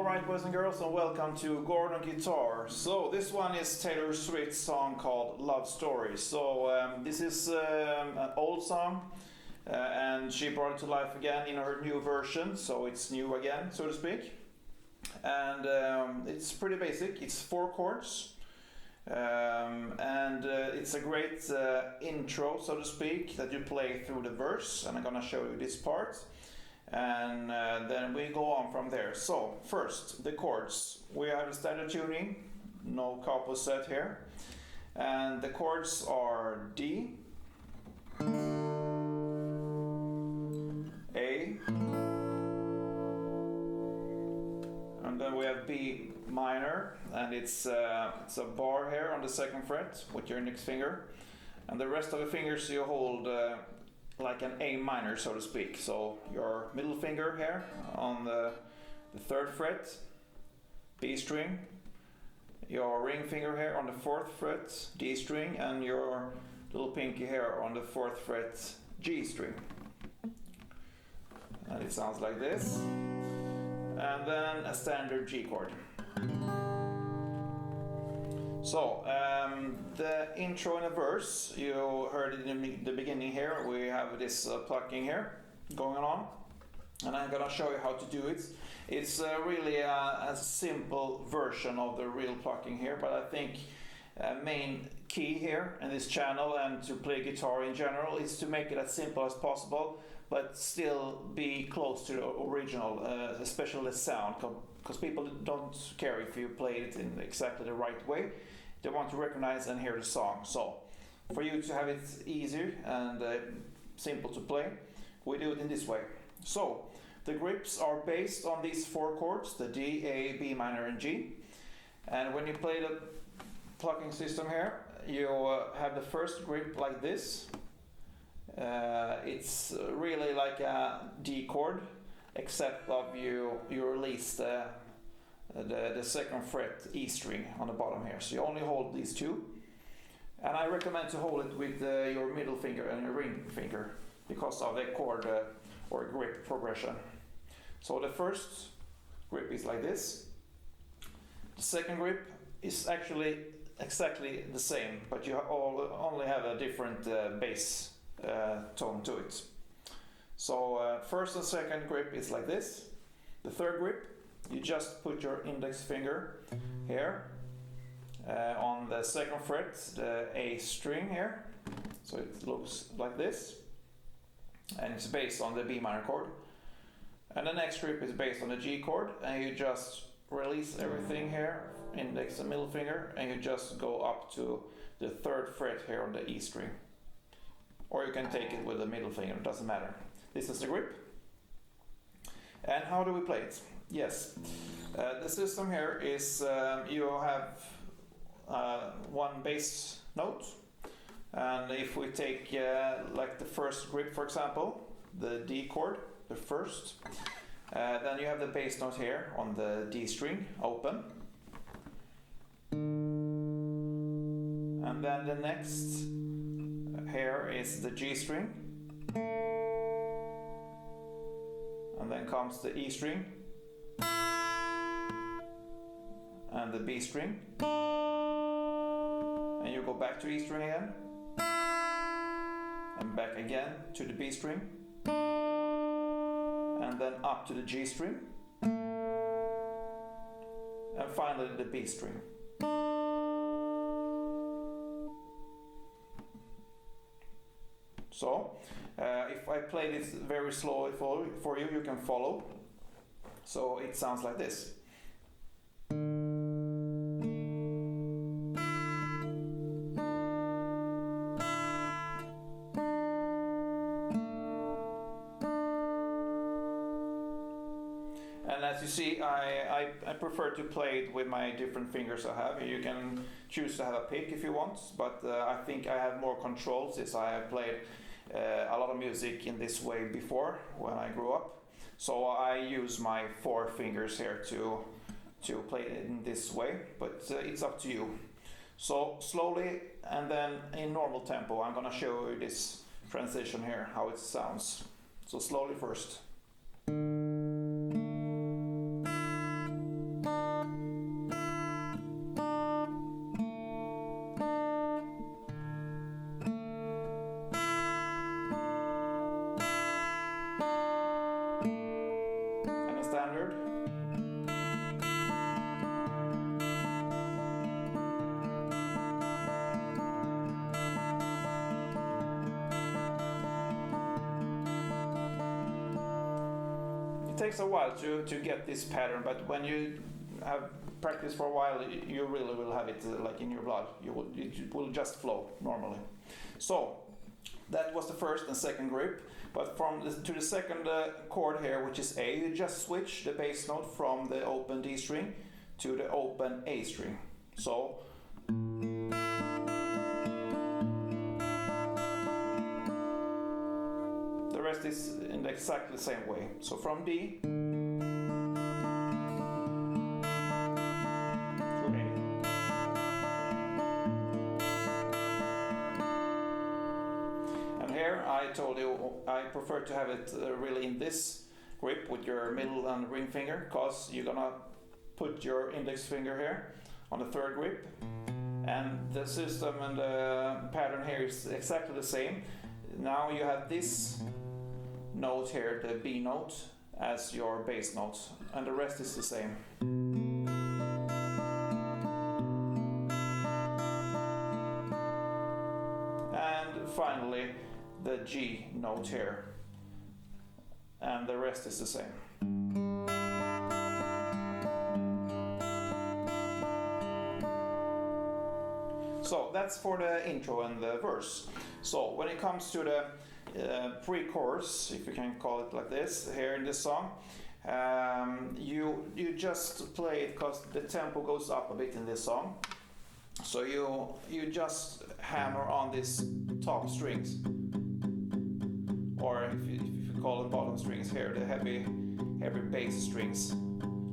Alright, boys and girls, and welcome to Gordon Guitar. So this one is Taylor Swift's song called Lovestory. So this is an old song and she brought it to life again in her new version, so it's new again, so to speak. And it's pretty basic. It's 4 chords and it's a great intro, so to speak, that you play through the verse, and I'm gonna show you this part. And then we go on from there. So first, the chords. We have a standard tuning, no capo set here, and the chords are D, A, and then we have B minor, and it's a bar here on the 2nd fret with your index finger, and the rest of the fingers you hold like an A minor, so to speak. So your middle finger here on the 3rd fret, B string, your ring finger here on the 4th fret, D string, and your little pinky here on the 4th fret, G string. And it sounds like this. And then a standard G chord. So, the intro and the verse, you heard it in the beginning here. We have this plucking here going on, and I'm gonna show you how to do it. It's really a simple version of the real plucking here, but I think main key here in this channel and to play guitar in general is to make it as simple as possible, but still be close to the original, especially the sound, because people don't care if you play it in exactly the right way. They want to recognize and hear the song. So for you to have it easier and simple to play, we do it in this way. So the grips are based on these 4 chords, the D, A, B minor and G. And when you play the plucking system here, you have the first grip like this. It's really like a D chord, except of you release the 2nd fret E string on the bottom here. So you only hold these 2. And I recommend to hold it with your middle finger and your ring finger because of the chord or grip progression. So the first grip is like this. The second grip is actually exactly the same, but you only have a different bass tone to it. So first and second grip is like this. The third grip, you just put your index finger here on the 2nd fret, the A string here. So it looks like this, and it's based on the B minor chord. And the next grip is based on the G chord, and you just release everything here, index and middle finger, and you just go up to the 3rd fret here on the E string. Or you can take it with the middle finger, it doesn't matter. This is the grip. And how do we play it? Yes, the system here is you have 1 bass note, and if we take like the first grip, for example, the D chord, the first, then you have the bass note here on the D string, open. And then the next here is the G string. And then comes the E string. And the B string. And you go back to E string again. And back again to the B string. And then up to the G string, and finally the B string. So if I play this very slowly for you, you can follow. So it sounds like this. And as you see, I prefer to play it with my different fingers I have. You can choose to have a pick if you want, but I think I have more control since I have played a lot of music in this way before when I grew up. So I use my 4 fingers here to play it in this way, but it's up to you. So slowly and then in normal tempo, I'm gonna show you this transition here, how it sounds. So slowly first. takes a while to get this pattern, but when you have practiced for a while, you really will have it like in your blood. It will just flow normally. So that was the first and second grip. But to the second chord here, which is A, you just switch the bass note from the open D string to the open A string. So the rest is in exactly the same way. So from D to A. And here I told you I prefer to have it really in this grip with your middle and ring finger, because you're gonna put your index finger here on the third grip, and the system and the pattern here is exactly the same. Now you have this note here, the B note, as your bass note, and the rest is the same. And finally the G note here, and the rest is the same. So that's for the intro and the verse. So when it comes to the pre-chorus, if you can call it like this, here in this song, you just play it because the tempo goes up a bit in this song. So you just hammer on these top strings, or if you call them bottom strings here, the heavy bass strings,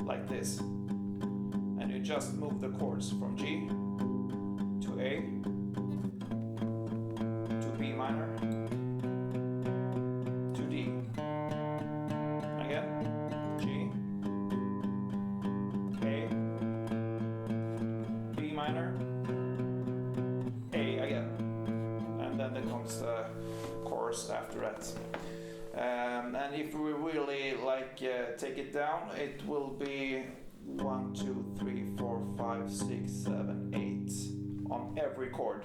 like this, and you just move the chords from G to A to B minor to D, again G, A, B minor, A again, and then there comes the chorus after that. And if we really take it down, it will be 1, 2, 3, 4, 5, 6, 7, 8 on every chord.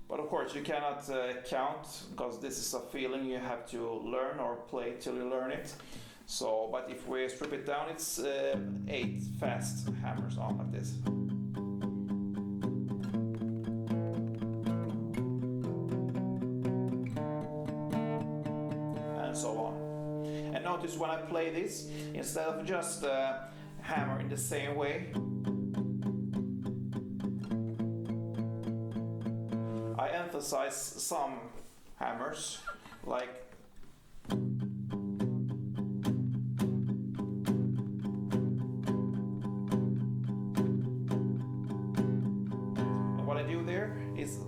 But of course you cannot count, because this is a feeling you have to learn or play till you learn it. So, but if we strip it down, it's 8 fast hammers on like this. And so on. And notice when I play this, instead of just hammer in the same way, I emphasize some hammers, like and what I do there is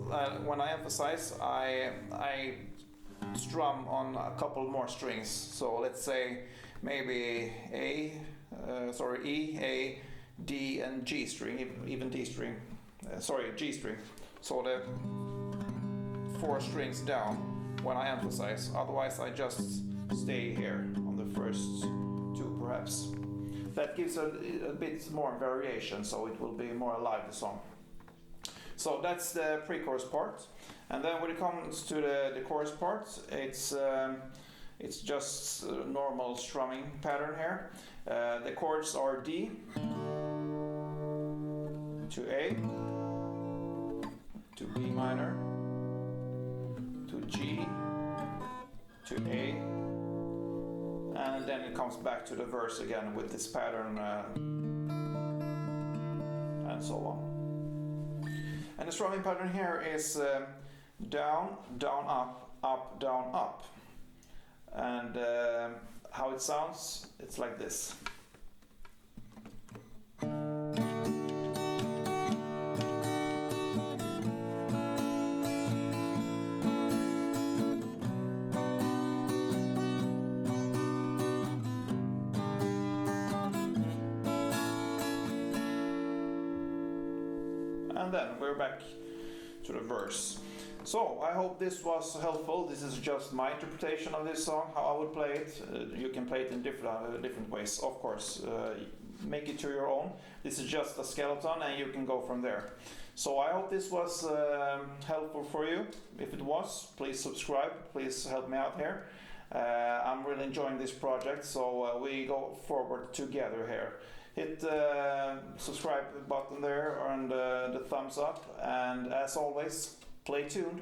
when I emphasize, I strum on a couple more strings. So let's say maybe E, A, D, and G string, even D string, G string. So the 4 strings down when I emphasize. Otherwise I just stay here on the first 2 perhaps. That gives a bit more variation, so it will be more alive, the song. So that's the pre-chorus part. And then when it comes to the chorus part, it's just a normal strumming pattern here. The chords are D to A to B minor to G to A, and then it comes back to the verse again with this pattern, and so on. And the strumming pattern here is down, down, up, down, up. And how it sounds, it's like this. And then we're back to the verse. So I hope this was helpful. This is just my interpretation of this song, how I would play it. You can play it in different ways, of course. Make it to your own. This is just a skeleton, and you can go from there. So I hope this was helpful for you. If it was, please subscribe. Please help me out here. I'm really enjoying this project, so we go forward together here. Hit the subscribe button there and the thumbs up, and as always, play tuned.